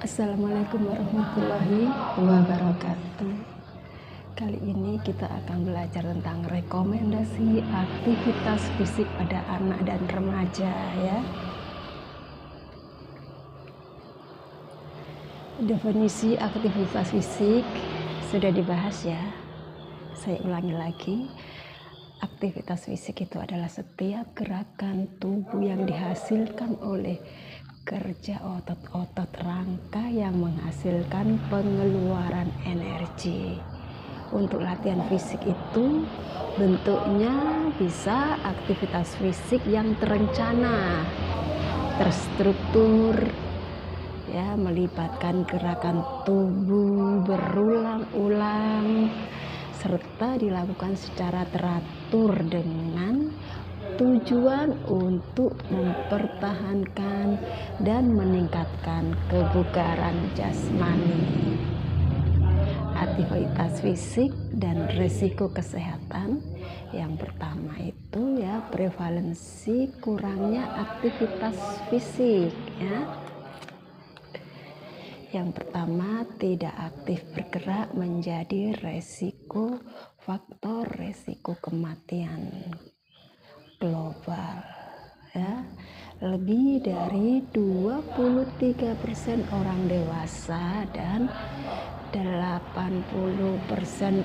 Assalamualaikum warahmatullahi wabarakatuh. Kali ini kita akan belajar tentang rekomendasi aktivitas fisik pada anak dan remaja ya. Definisi aktivitas fisik sudah dibahas ya. Saya ulangi lagi. Aktivitas fisik itu adalah setiap gerakan tubuh yang dihasilkan oleh kerja otot-otot rangka yang menghasilkan pengeluaran energi. Untuk latihan fisik itu bentuknya bisa aktivitas fisik yang terencana, terstruktur, ya, melibatkan gerakan tubuh berulang-ulang serta dilakukan secara teratur dengan tujuan untuk mempertahankan dan meningkatkan kebugaran jasmani. Aktivitas fisik dan risiko kesehatan. Yang pertama itu ya, prevalensi kurangnya aktivitas fisik ya. Yang pertama, tidak aktif bergerak menjadi faktor resiko kematian global ya. Lebih dari 23% orang dewasa dan 80%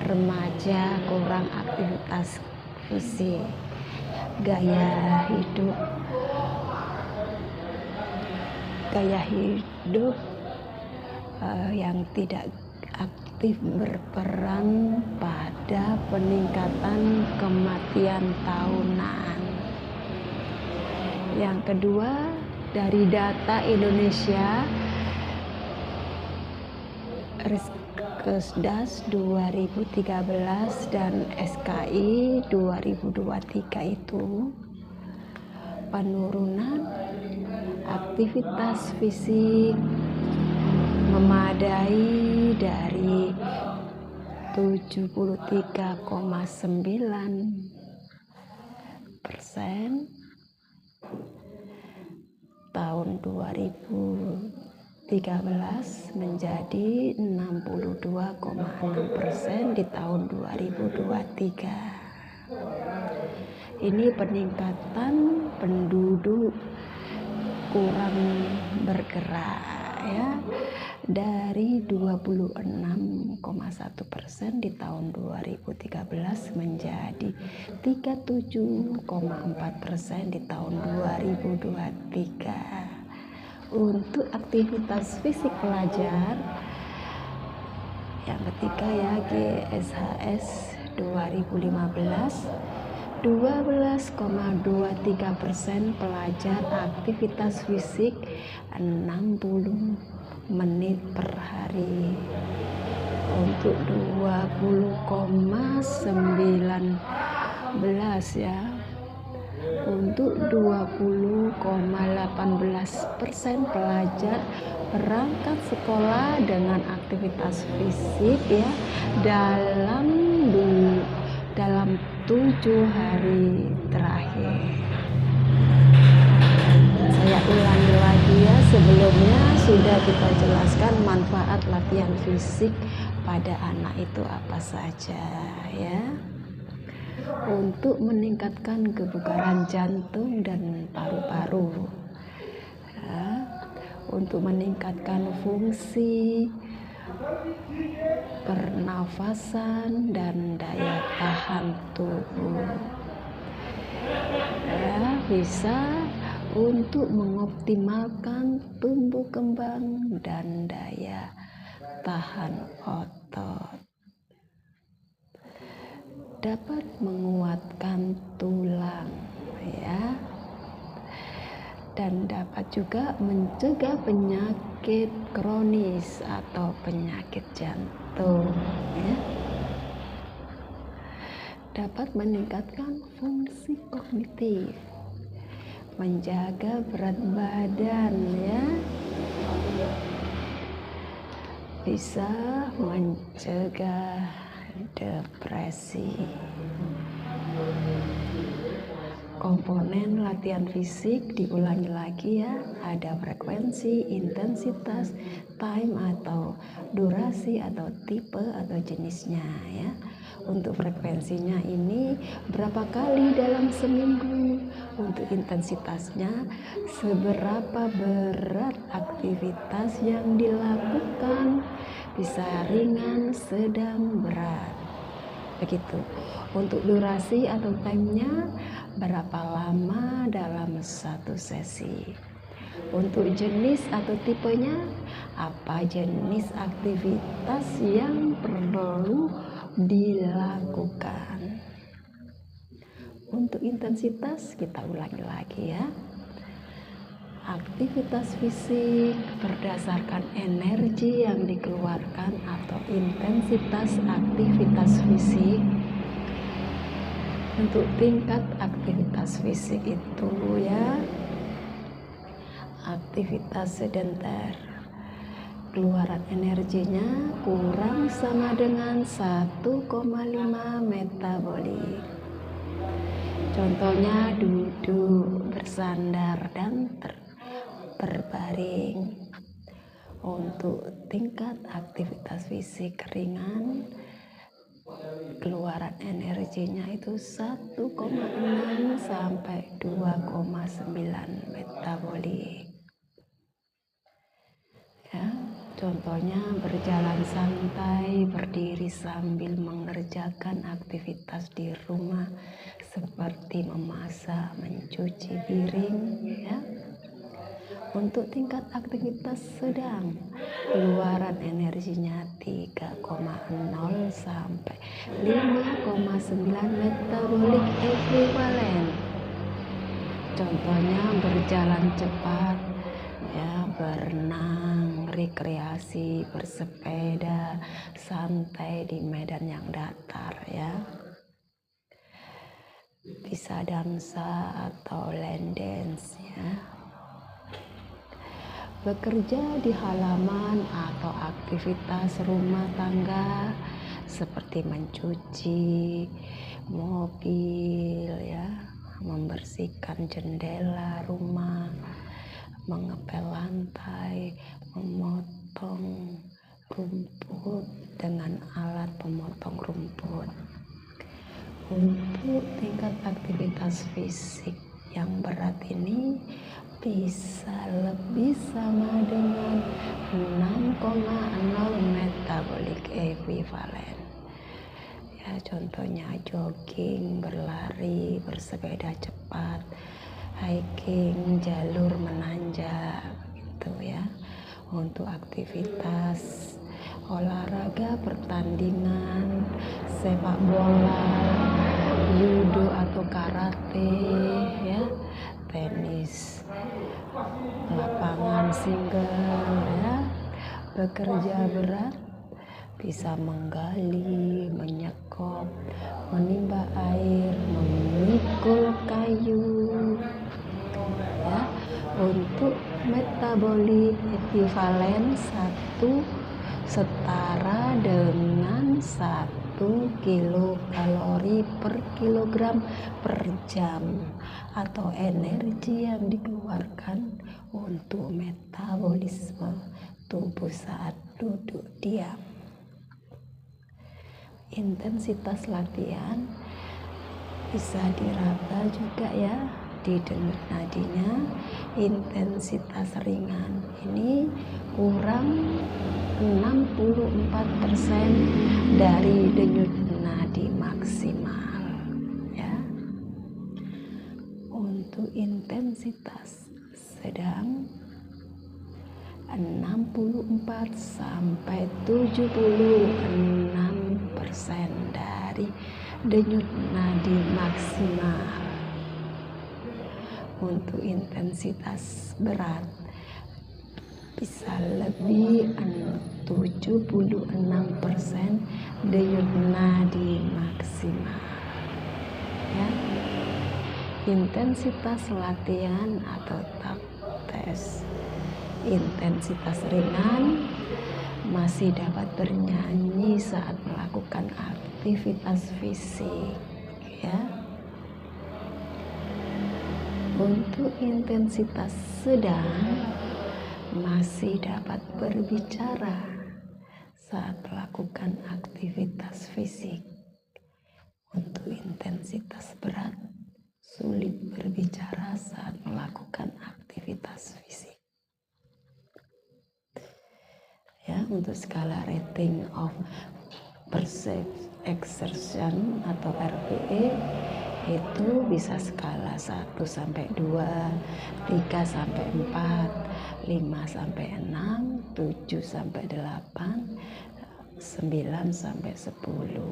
remaja kurang aktivitas fisik. Gaya hidup yang tidak aktif berperan pada peningkatan kematian tahunan. Yang kedua, dari data Indonesia Riskesdas 2013 dan SKI 2023 itu penurunan aktivitas fisik memadai dari 73,9% tahun 2013 menjadi 62,6% di tahun 2023. Ini peningkatan penduduk kurang bergerak ya, dari 26,1% di tahun 2013 menjadi 37,4% di tahun 2023. Untuk aktivitas fisik pelajar yang ketiga ya, GSHS 2015, 12,23% pelajar aktivitas fisik 60 menit per hari. Untuk 20,19 ya, untuk 20,18% pelajar berangkat sekolah dengan aktivitas fisik ya dalam 7 hari terakhir. Saya ulangi lagi ya, sebelumnya sudah kita jelaskan manfaat latihan fisik pada anak itu apa saja ya. Untuk meningkatkan kebugaran jantung dan paru-paru ya, untuk meningkatkan fungsi pernafasan dan daya tahan tubuh ya, bisa untuk mengoptimalkan tumbuh kembang dan daya tahan otot, dapat menguatkan tulang ya, dan dapat juga mencegah penyakit kronis atau penyakit jantung ya. Dapat meningkatkan fungsi kognitif, menjaga berat badan ya, bisa mencegah depresi. komponen latihan fisik diulangi lagi ya. Ada frekuensi, intensitas, time atau durasi atau tipe atau jenisnya ya. Untuk frekuensinya ini berapa kali dalam seminggu. Untuk intensitasnya seberapa berat aktivitas yang dilakukan, bisa ringan, sedang, berat. Begitu. Untuk durasi atau time-nya berapa lama dalam satu sesi. Untuk jenis atau tipenya, apa jenis aktivitas yang perlu dilakukan. Untuk intensitas kita ulangi lagi ya. Aktivitas fisik berdasarkan energi yang dikeluarkan atau intensitas aktivitas fisik. Untuk tingkat aktivitas fisik itu ya, aktivitas sedentar, keluaran energinya kurang sama dengan 1,5 metabolik. Contohnya duduk, bersandar, dan berbaring. Untuk tingkat aktivitas fisik ringan, keluaran energinya itu 1,6 sampai 2,9 metabolik. Ya, contohnya berjalan santai, berdiri sambil mengerjakan aktivitas di rumah seperti memasak, mencuci piring ya. Untuk tingkat aktivitas sedang, keluaran energinya 3,0 sampai 5,9 metabolik ekuivalen. Contohnya berjalan cepat ya, berenang, rekreasi, bersepeda, santai di medan yang datar ya. Bisa dansa atau line dance ya. Bekerja di halaman atau aktivitas rumah tangga seperti mencuci mobil ya, membersihkan jendela rumah, mengepel lantai, memotong rumput dengan alat pemotong rumput. Untuk tingkat aktivitas fisik yang berat ini bisa lebih sama dengan 6,0 metabolik ekuivalen. Ya, contohnya jogging, berlari, bersepeda cepat, hiking, jalur menanjak gitu ya. Untuk aktivitas olahraga, pertandingan, sepak bola, judo atau karate ya, tenis, lapangan single ya. Bekerja berat bisa menggali, menyekop, menimba air, memikul kayu ya. Untuk metabolik ekuivalen 1 setara dengan 1 kilokalori per kilogram per jam atau energi yang dikeluarkan untuk metabolisme tubuh saat duduk diam. Intensitas latihan bisa diraba juga ya di denyut nadinya. Intensitas ringan ini kurang 64% dari denyut nadi maksimal ya. Untuk intensitas sedang 64 sampai 76% dari denyut nadi maksimal. Untuk intensitas berat bisa lebih 76% denyut nadi maksimal ya. Intensitas latihan atau tahap tes. Intensitas ringan masih dapat bernyanyi saat melakukan aktivitas fisik ya. Untuk intensitas sedang, masih dapat berbicara saat melakukan aktivitas fisik. Untuk intensitas berat, sulit berbicara saat melakukan aktivitas fisik. Ya, untuk skala rating of perceived exertion atau RPE itu bisa skala 1 sampai 2, 3 sampai 4, 5 sampai 6, 7 sampai 8, 9 sampai 10.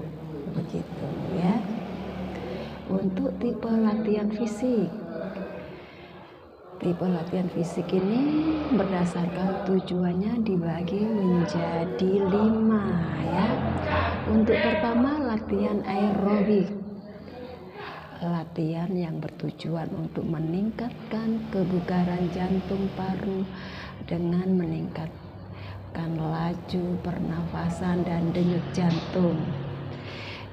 Begitu ya. Untuk tipe latihan fisik. Tipe latihan fisik ini berdasarkan tujuannya dibagi menjadi 5 ya. Untuk pertama, latihan aerobik. Latihan yang bertujuan untuk meningkatkan kebugaran jantung paru dengan meningkatkan laju pernafasan dan denyut jantung.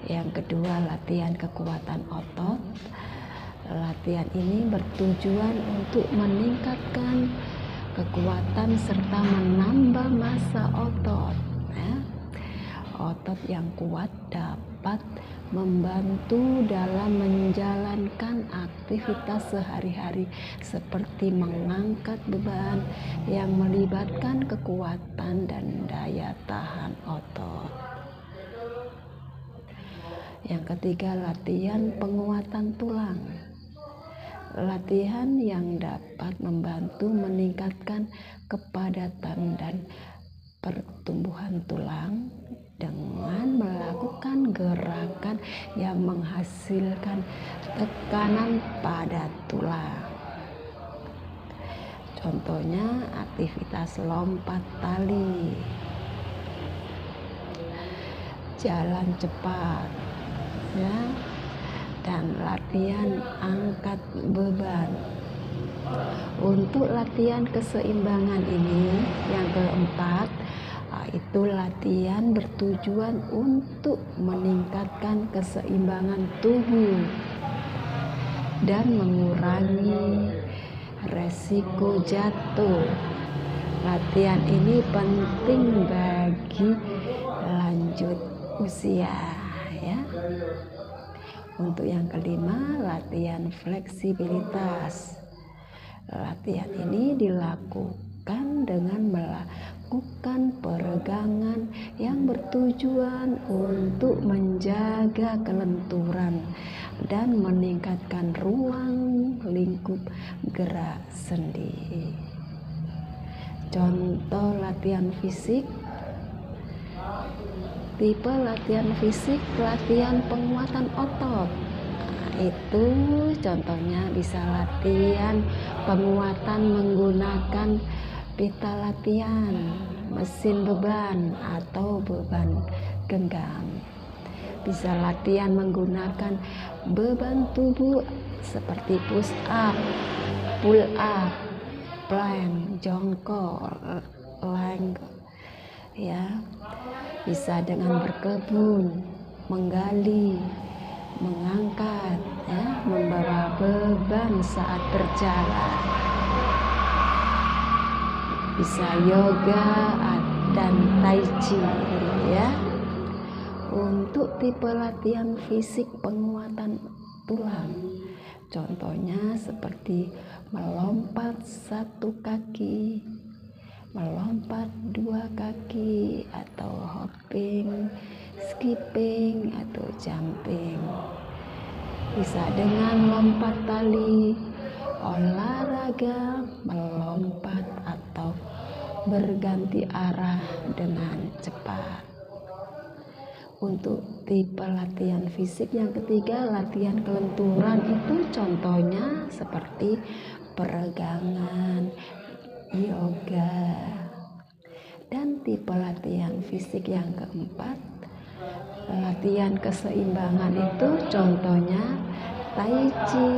Yang kedua, latihan kekuatan otot. Latihan ini bertujuan untuk meningkatkan kekuatan serta menambah massa otot. Ya. Otot yang kuat dapat membantu dalam menjalankan aktivitas sehari-hari seperti mengangkat beban yang melibatkan kekuatan dan daya tahan otot. Yang ketiga, latihan penguatan tulang. Latihan yang dapat membantu meningkatkan kepadatan dan pertumbuhan tulang dengan melakukan gerakan yang menghasilkan tekanan pada tulang. Contohnya aktivitas lompat tali, jalan cepat, ya, dan latihan angkat beban. Untuk latihan keseimbangan ini yang keempat, itu latihan bertujuan untuk meningkatkan keseimbangan tubuh dan mengurangi resiko jatuh. Latihan ini penting bagi lanjut usia ya. Untuk yang kelima, latihan fleksibilitas. Latihan ini dilakukan dengan melakukan peregangan yang bertujuan untuk menjaga kelenturan dan meningkatkan ruang lingkup gerak sendi. Contoh latihan fisik. Tipe latihan fisik, latihan penguatan otot. Itu contohnya bisa latihan penguatan menggunakan pita latihan, mesin beban atau beban genggam. Bisa latihan menggunakan beban tubuh seperti push up, pull up, plank, jongkok, plank ya. Bisa dengan berkebun, menggali, mengangkat, ya, membawa beban saat berjalan. Bisa yoga dan tai chi, ya. Untuk tipe latihan fisik penguatan tulang, contohnya seperti melompat 1 kaki, melompat 2 kaki, atau hopping, skipping, atau jumping. Bisa dengan lompat tali, olahraga melompat atau berganti arah dengan cepat. Untuk tipe latihan fisik yang ketiga, latihan kelenturan, itu contohnya seperti peregangan, yoga. Dan tipe latihan fisik yang keempat, latihan keseimbangan, itu contohnya tai chi,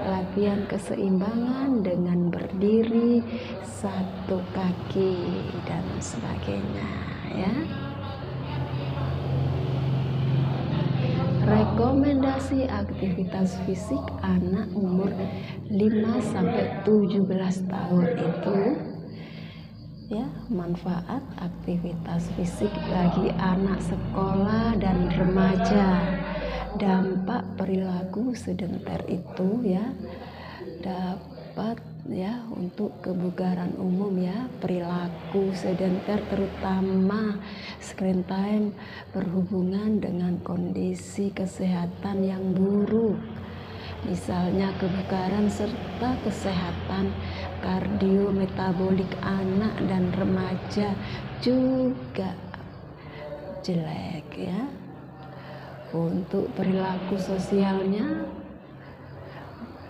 latihan keseimbangan dengan berdiri 1 kaki dan sebagainya ya. Rekomendasi rekomendasi aktivitas fisik anak umur 5-17 tahun itu ya, manfaat aktivitas fisik bagi anak sekolah dan remaja. Dampak perilaku sedentar itu ya dapat ya untuk kebugaran umum ya. Perilaku sedentar terutama screen time berhubungan dengan kondisi kesehatan yang buruk, misalnya kebugaran serta kesehatan kardiometabolik anak dan remaja juga jelek ya. Untuk perilaku sosialnya,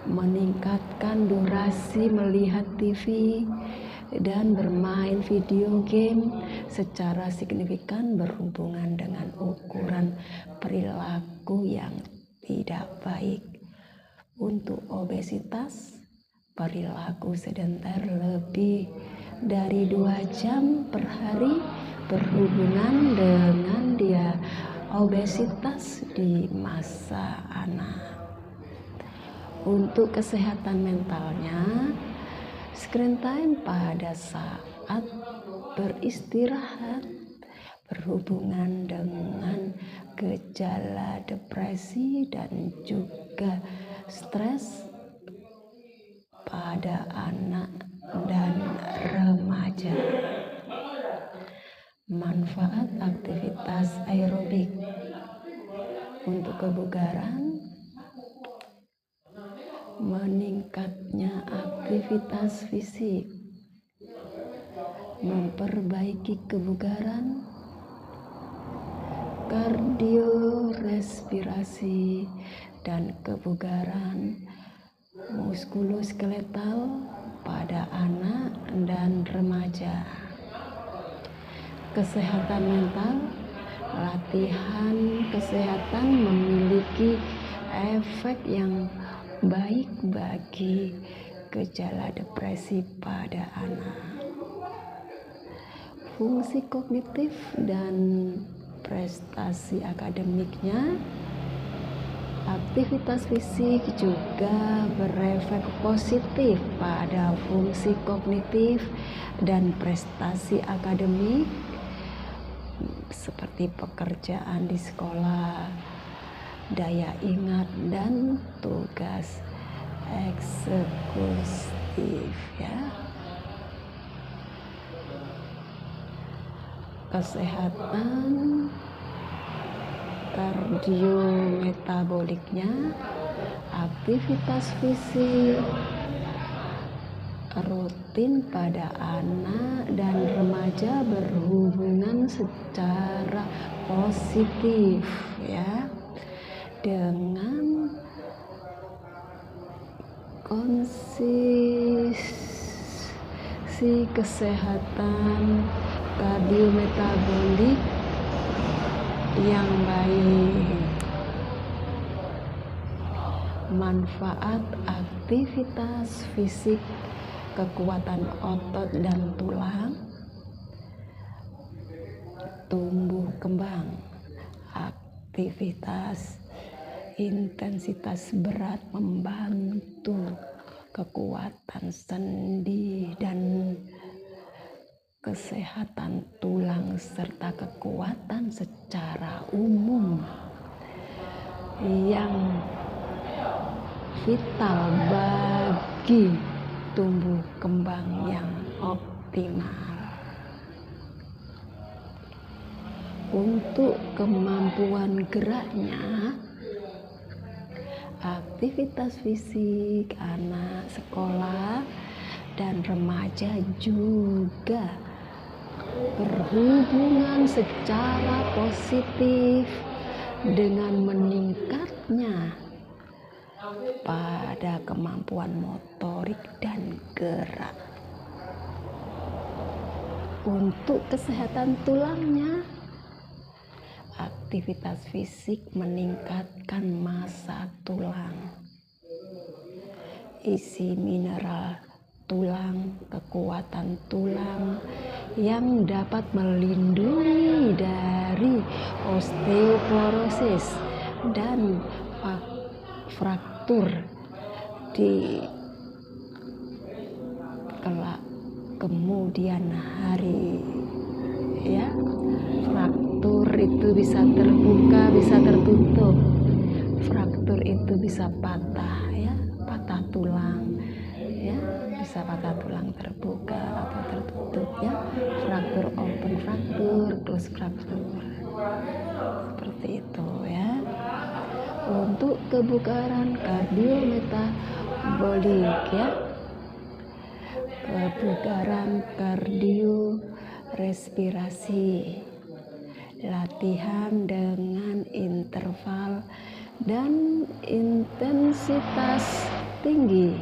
meningkatkan durasi melihat TV dan bermain video game secara signifikan berhubungan dengan ukuran perilaku yang tidak baik. Untuk obesitas, perilaku sedentar lebih dari 2 jam per hari berhubungan dengan obesitas di masa anak. Untuk kesehatan mentalnya, screen time pada saat beristirahat berhubungan dengan gejala depresi dan juga stres pada anak dan remaja. Manfaat aktivitas aerobik untuk kebugaran, meningkatnya aktivitas fisik, memperbaiki kebugaran, kardiorespirasi dan kebugaran muskuloskeletal pada anak dan remaja. Kesehatan mental, latihan kesehatan memiliki efek yang baik bagi gejala depresi pada anak. Fungsi kognitif dan prestasi akademiknya, aktivitas fisik juga berefek positif pada fungsi kognitif dan prestasi akademik seperti pekerjaan di sekolah, daya ingat dan tugas eksekutif ya. Kesehatan kardiometaboliknya, aktivitas fisik rutin pada anak dan remaja berhubungan secara positif ya dengan kondisi kesehatan kardiometabolik yang baik. Manfaat aktivitas fisik, kekuatan otot dan tulang, tumbuh kembang, aktivitas intensitas berat membantu kekuatan sendi dan kesehatan tulang serta kekuatan secara umum yang vital bagi tumbuh kembang yang optimal. Untuk kemampuan geraknya, aktivitas fisik anak sekolah dan remaja juga berhubungan secara positif dengan meningkatnya pada kemampuan motorik dan gerak. Untuk kesehatan tulangnya, aktivitas fisik meningkatkan massa tulang, isi mineral tulang, kekuatan tulang yang dapat melindungi dari osteoporosis dan faktor fraktur di kelak kemudian hari, ya. Fraktur itu bisa terbuka, bisa tertutup. Fraktur itu bisa patah, ya, patah tulang, ya, bisa patah tulang terbuka atau tertutup, ya. Fraktur open, fraktur close, fraktur seperti itu, ya. Untuk kebugaran kardiometabolik, ya, kebugaran kardio respirasi, latihan dengan interval dan intensitas tinggi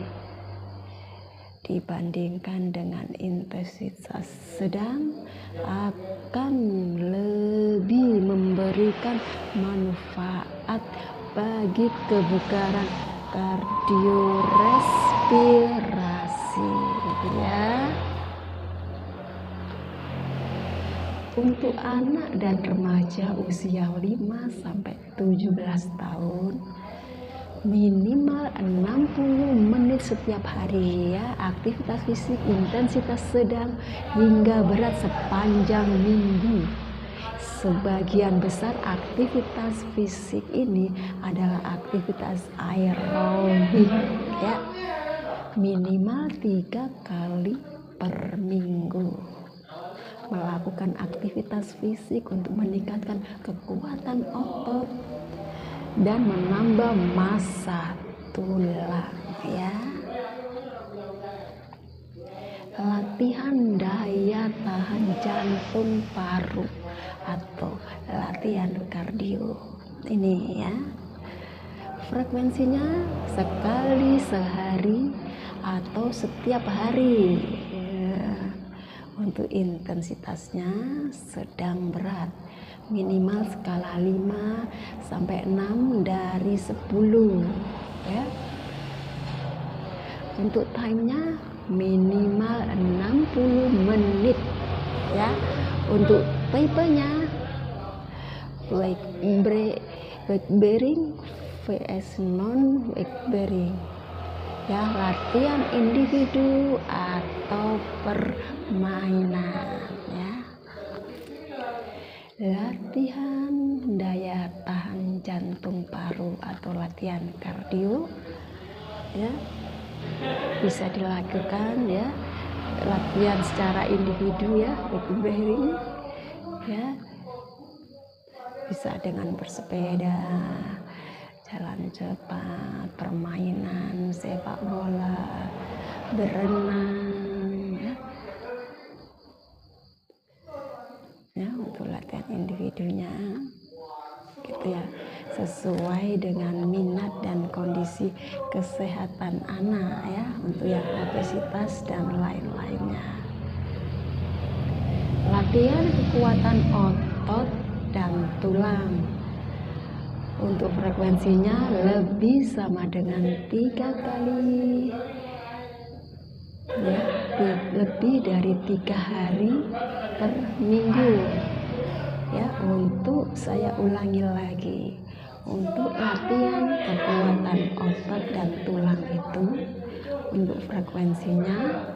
dibandingkan dengan intensitas sedang akan lebih memberikan manfaat bagi kebugaran kardiorespirasi, ya. Untuk anak dan remaja usia 5-17 tahun, minimal 60 menit setiap hari, ya, aktivitas fisik intensitas sedang hingga berat sepanjang minggu. Sebagian besar aktivitas fisik ini adalah aktivitas aerobik, ya, minimal 3 kali per minggu. Melakukan aktivitas fisik untuk meningkatkan kekuatan otot dan menambah massa tulang, ya. Latihan daya tahan jantung paru atau latihan kardio ini, ya, frekuensinya sekali sehari atau setiap hari, ya. Untuk intensitasnya sedang berat, minimal skala 5-6 dari 10, ya. Untuk timenya minimal 60 menit, ya. Untuk tipenya weight bearing vs non weight bearing, ya, latihan individu atau permainan, ya. Latihan daya tahan jantung paru atau latihan kardio, ya, bisa dilakukan, ya, latihan secara individu, ya, weight bearing, ya, bisa dengan bersepeda, jalan cepat, permainan sepak bola, berenang, ya. Ya, untuk latihan individunya gitu, ya, sesuai dengan minat dan kondisi kesehatan anak, ya, untuk yang obesitas dan lain-lainnya. Latihan kekuatan otot dan tulang untuk frekuensinya lebih sama dengan 3 kali, ya, lebih dari 3 hari per minggu, ya. Untuk saya ulangi lagi, untuk latihan kekuatan otot dan tulang itu untuk frekuensinya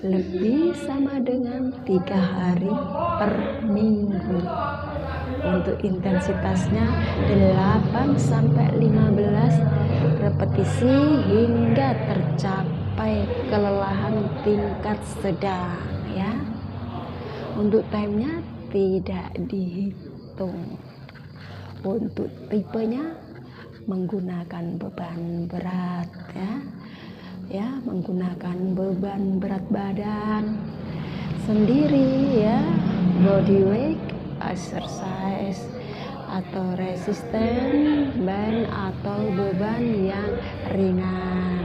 lebih sama dengan 3 hari per minggu. Untuk intensitasnya 8-15 repetisi hingga tercapai kelelahan tingkat sedang, ya. Untuk timenya tidak dihitung. Untuk tipenya menggunakan beban berat, ya, menggunakan beban berat badan sendiri, ya, body weight exercise atau resisten band atau beban yang ringan.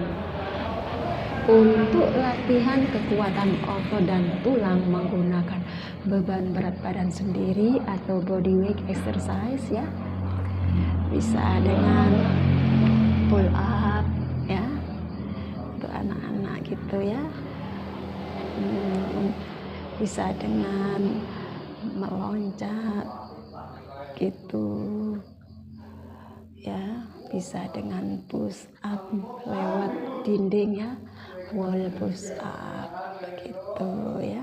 Untuk latihan kekuatan otot dan tulang menggunakan beban berat badan sendiri atau body weight exercise, ya, bisa dengan pull up, ya, untuk anak-anak gitu, ya. Bisa dengan meloncat gitu, ya, bisa dengan push up lewat dinding ya, wall push up begitu ya,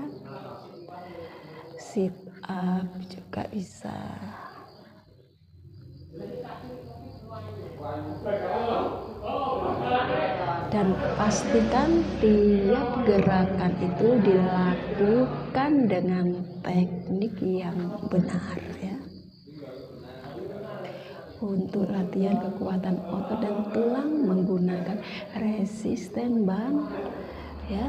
sit up juga bisa. Dan pastikan tiap gerakan itu dilakukan dengan teknik yang benar ya. Untuk latihan kekuatan otot dan tulang menggunakan resisten band ya,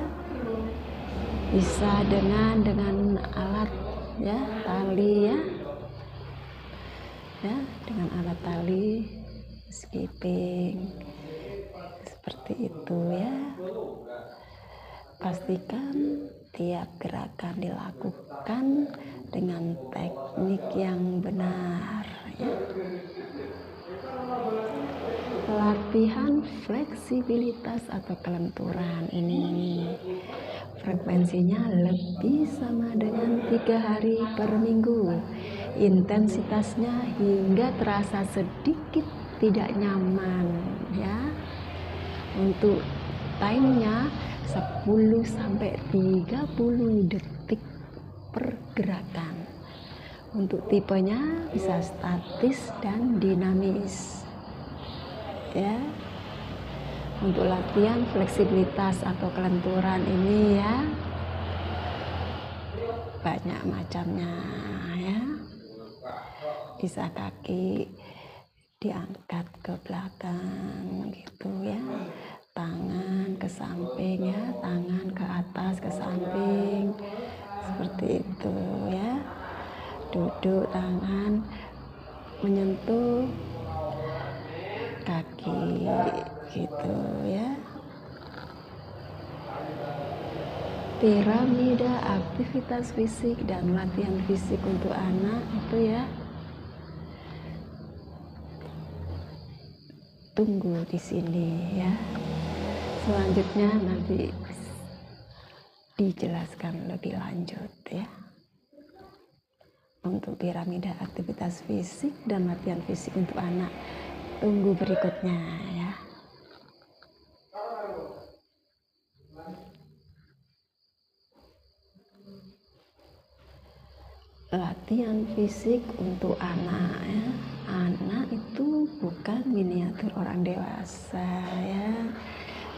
bisa dengan alat ya, tali ya, dengan alat tali skipping seperti itu ya. Pastikan tiap gerakan dilakukan dengan teknik yang benar ya. Latihan fleksibilitas atau kelenturan ini frekuensinya lebih sama dengan 3 hari per minggu. Intensitasnya hingga terasa sedikit tidak nyaman ya. Untuk timenya 10-30 detik per gerakan. Untuk tipenya bisa statis dan dinamis ya. Untuk latihan fleksibilitas atau kelenturan ini ya, banyak macamnya ya. Bisa kaki diangkat ke belakang gitu ya, tangan ke samping ya, tangan ke atas ke samping seperti itu ya. Duduk, tangan menyentuh kaki gitu ya. Piramida aktivitas fisik dan latihan fisik untuk anak itu ya, tunggu di sini ya. Selanjutnya nanti dijelaskan lebih lanjut ya. Untuk piramida aktivitas fisik dan latihan fisik untuk anak, tunggu berikutnya ya. Latihan fisik untuk anak ya. Anak itu bukan miniatur orang dewasa ya.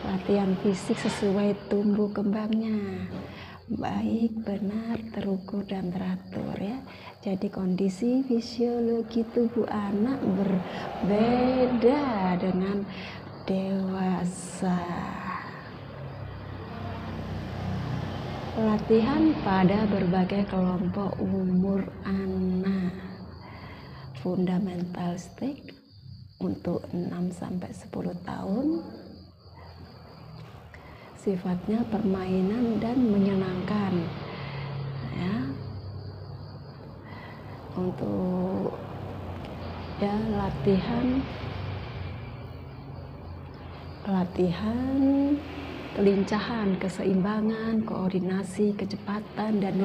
Latihan fisik sesuai tumbuh kembangnya, baik, benar, terukur dan teratur ya. Jadi kondisi fisiologi tubuh anak berbeda dengan dewasa. Latihan pada berbagai kelompok umur anak. Fundamental stage untuk 6-10 tahun. Sifatnya permainan dan menyenangkan ya. Untuk ya latihan kelincahan, keseimbangan, koordinasi, kecepatan dan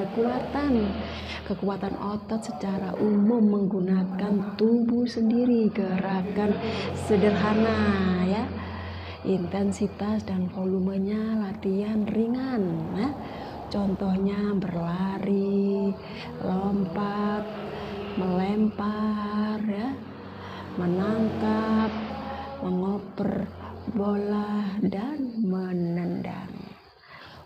kekuatan otot secara umum menggunakan tubuh sendiri, gerakan sederhana ya. Intensitas dan volumenya latihan ringan ya. Contohnya berlari, lompat, melempar ya, menangkap, mengoper bola dan menendang.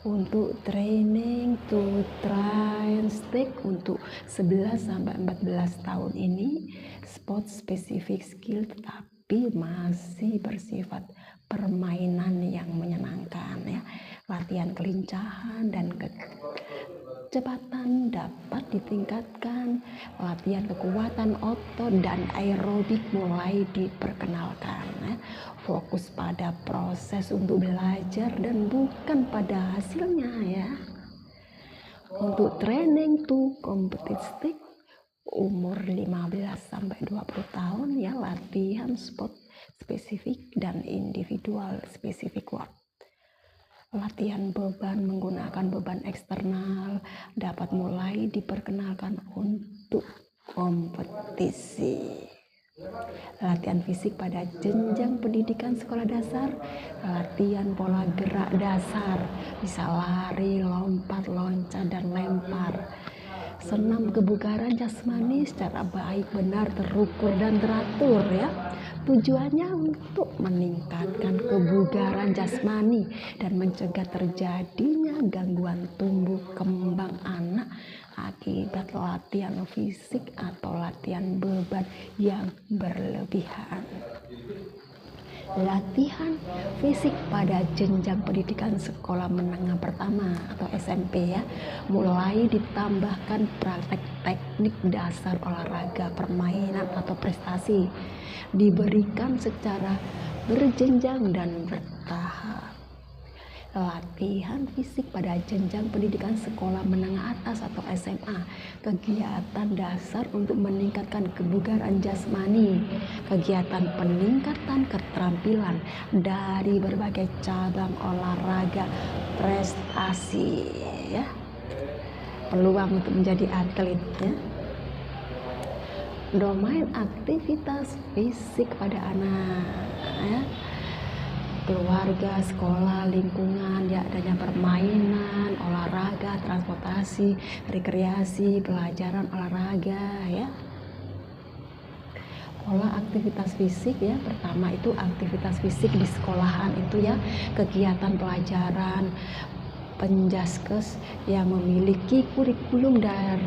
Untuk training to train stick untuk 11-14 tahun ini sport specific skill tetapi masih bersifat permainan yang menyenangkan ya. Latihan kelincahan dan kecepatan dapat ditingkatkan. Latihan kekuatan otot dan aerobik mulai diperkenalkan ya. Fokus pada proses untuk belajar dan bukan pada hasilnya ya. Untuk training to compete stick umur 15-20 tahun ya, latihan sport spesifik dan individual spesifik work. Latihan beban menggunakan beban eksternal dapat mulai diperkenalkan untuk kompetisi. Latihan fisik pada jenjang pendidikan sekolah dasar, latihan pola gerak dasar, bisa lari, lompat, loncat, dan lempar. Senam kebugaran jasmani secara baik, benar, terukur, dan teratur ya. Tujuannya untuk meningkatkan kebugaran jasmani dan mencegah terjadinya gangguan tumbuh kembang anak akibat latihan fisik atau latihan beban yang berlebihan. Latihan fisik pada jenjang pendidikan sekolah menengah pertama atau SMP ya, mulai ditambahkan praktek teknik dasar olahraga, permainan atau prestasi, diberikan secara berjenjang dan bertahap. Latihan fisik pada jenjang pendidikan sekolah menengah atas atau SMA, kegiatan dasar untuk meningkatkan kebugaran jasmani, kegiatan peningkatan keterampilan dari berbagai cabang olahraga prestasi ya, peluang untuk menjadi atlet ya. Domain aktivitas fisik pada anak ya, keluarga, sekolah, lingkungan, ya adanya permainan, olahraga, transportasi, rekreasi, pelajaran olahraga ya. Pola aktivitas fisik ya, pertama itu aktivitas fisik di sekolahan itu ya, kegiatan pelajaran penjaskes yang memiliki kurikulum dan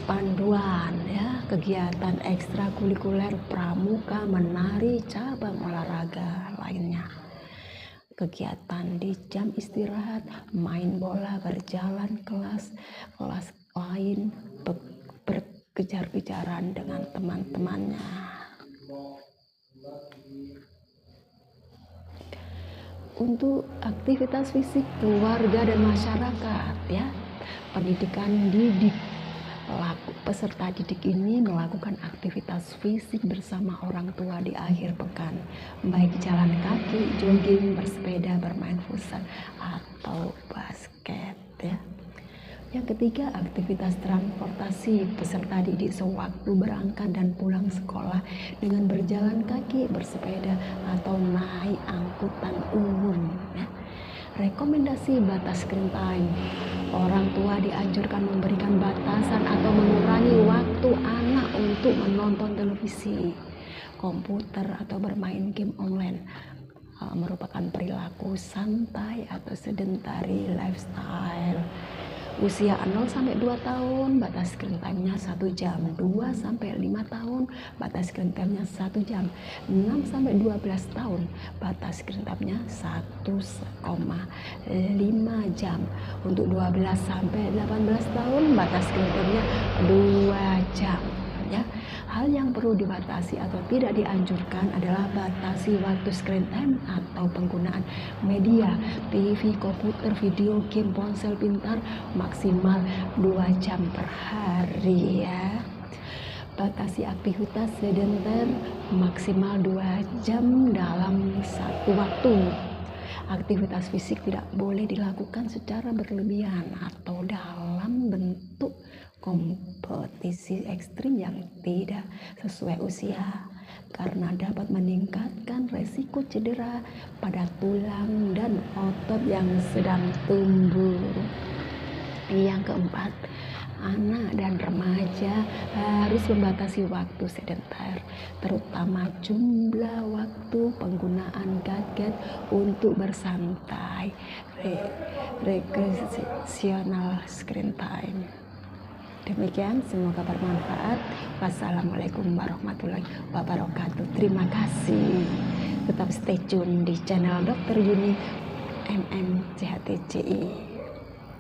panduan ya, kegiatan ekstrakurikuler pramuka, menari, cabang olahraga lainnya. Kegiatan di jam istirahat, main bola, berjalan kelas lain, berkejar-kejaran dengan teman-temannya. Untuk aktivitas fisik keluarga dan masyarakat ya, pendidikan didik. Peserta didik ini melakukan aktivitas fisik bersama orang tua di akhir pekan, baik jalan kaki, jogging, bersepeda, bermain futsal, atau basket ya. Yang ketiga, aktivitas transportasi. Peserta didik sewaktu berangkat dan pulang sekolah dengan berjalan kaki, bersepeda, atau naik angkutan umum ya. Rekomendasi batas screen time. Orang tua dianjurkan memberikan batasan atau mengurangi waktu anak untuk menonton televisi, komputer, atau bermain game online. Merupakan perilaku santai atau sedentary lifestyle. Usia 0-2 tahun, batas screen time-nya 1 jam. 2-5 tahun, batas screen time-nya 1 jam. 6-12 tahun, batas screen time-nya 1,5 jam. Untuk 12-18 tahun, batas screen time-nya 2 jam. Ya, hal yang perlu dibatasi atau tidak dianjurkan adalah batasi waktu screen time atau penggunaan media, TV, komputer, video game, ponsel pintar maksimal 2 jam per hari ya. Batasi aktivitas sedenter maksimal 2 jam dalam satu waktu. Aktivitas fisik tidak boleh dilakukan secara berlebihan atau dalam bentuk kompetisi ekstrim yang tidak sesuai usia, karena dapat meningkatkan resiko cedera pada tulang dan otot yang sedang tumbuh. Yang keempat, anak dan remaja harus membatasi waktu sedentar, terutama jumlah waktu penggunaan gadget untuk bersantai, recreational screen time. Demikian, semoga bermanfaat. Wassalamualaikum warahmatullahi wabarakatuh. Terima kasih. Tetap stay tune di channel Dr. Yuni MMCHTCI.